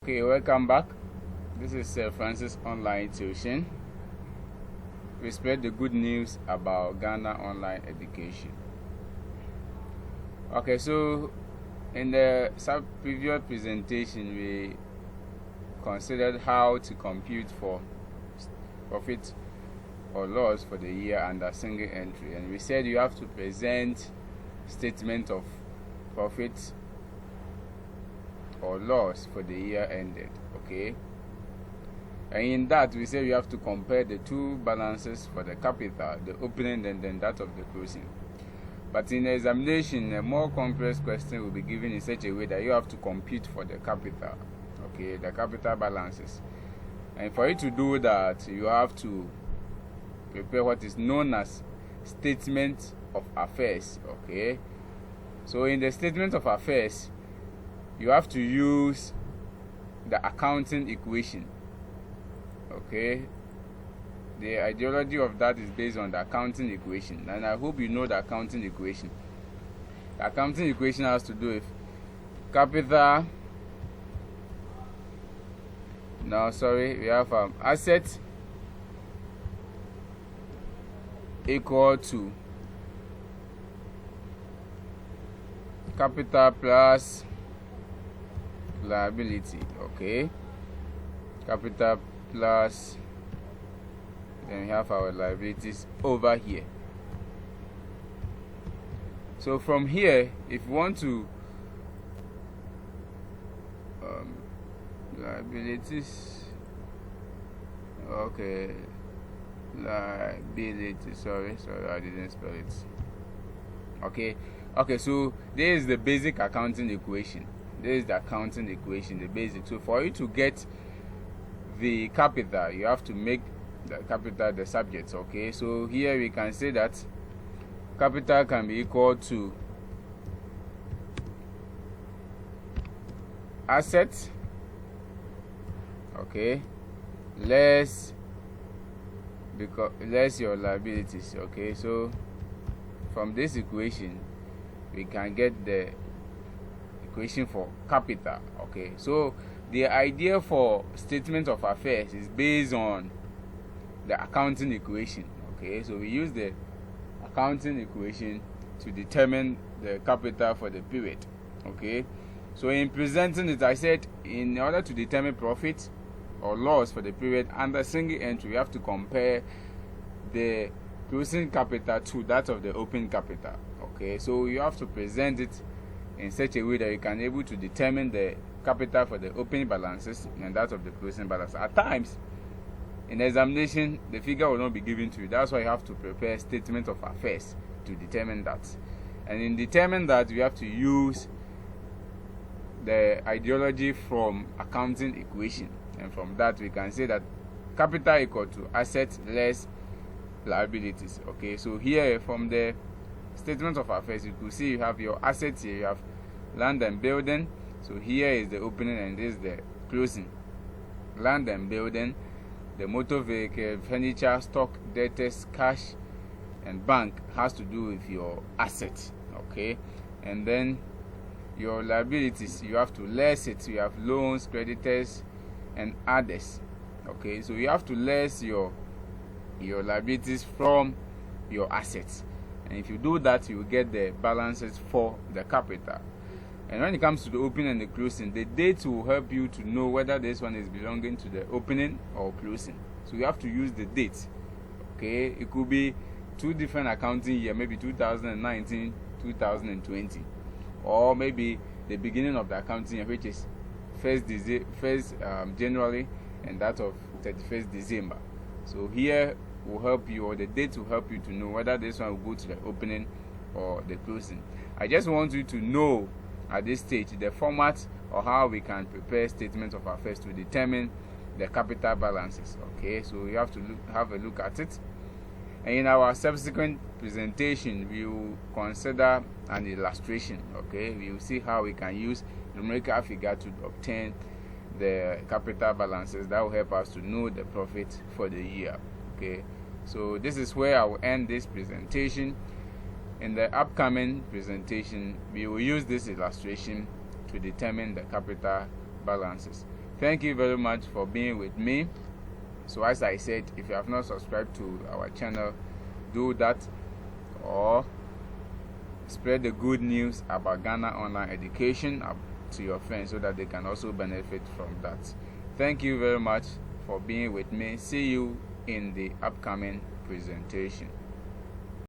Okay, welcome back. This is Sir Francis Online Tuition. We spread the good news about Ghana online education. Okay, so in the previous presentation, we considered how to compute for profit or loss for the year under single entry, and we said you have to present statement of profit or loss for the year ended. Okay, and in that we say you have to compare the two balances for the capital, the opening and then that of the closing. But in the examination, a more complex question will be given in such a way that you have to compute for the capital, okay, the capital balances. And for you to do that, you have to prepare what is known as statement of affairs. Okay, so in the statement of affairs, you have to use the accounting equation. Okay, the ideology of that is based on the accounting equation, and I hope you know the accounting equation. The accounting equation has to do with capital. We have asset equal to capital plus liability. Okay, capital plus, then we have our liabilities over here. So from here, if you want to liabilities, okay, liability, sorry, I didn't spell it. Okay, so there is the basic accounting equation. There is the accounting equation, the basic. So for you to get the capital, you have to make the capital the subjects. Okay, so here we can say that capital can be equal to assets, okay, less your liabilities. Okay, so from this equation we can get the equation for capital. Okay, so the idea for statement of affairs is based on the accounting equation. Okay, so we use the accounting equation to determine the capital for the period. Okay, so in presenting it, I said in order to determine profit or loss for the period under single entry, we have to compare the closing capital to that of the open capital. Okay, so you have to present it in such a way that you can able to determine the capital for the opening balances and that of the closing balance. At times in the examination, the figure will not be given to you. That's why you have to prepare statement of affairs to determine that. And in determining that, you have to use the ideology from accounting equation, and from that we can say that capital equal to assets less liabilities. Okay, so here from the statement of affairs, you could see you have your assets here, you have land and building. So here is the opening and this is the closing. Land and building, the motor vehicle, furniture, stock, debtors, cash, and bank has to do with your assets. Okay, and then your liabilities, you have to less it. You have loans, creditors, and others. Okay, so you have to less your liabilities from your assets, and if you do that, you will get the balances for the capital. And when it comes to the opening and the closing, the date will help you to know whether this one is belonging to the opening or closing. So you have to use the date. Okay, it could be two different accounting year, maybe 2019, 2020, or maybe the beginning of the accounting year, which is 1st January and that of 31st December. So here will help you, or the date will help you to know whether this one will go to the opening or the closing. I just want you to know at this stage the format or how we can prepare statements of affairs to determine the capital balances. Okay, so you have to have a look at it, and in our subsequent presentation we will consider an illustration. Okay, we will see how we can use numerical figure to obtain the capital balances that will help us to know the profit for the year. Okay, so this is where I will end this presentation. In the upcoming presentation, we will use this illustration to determine the capital balances. Thank you very much for being with me. So as I said, if you have not subscribed to our channel, do that, or spread the good news about Ghana online education to your friends so that they can also benefit from that. Thank you very much for being with me. See you in the upcoming presentation.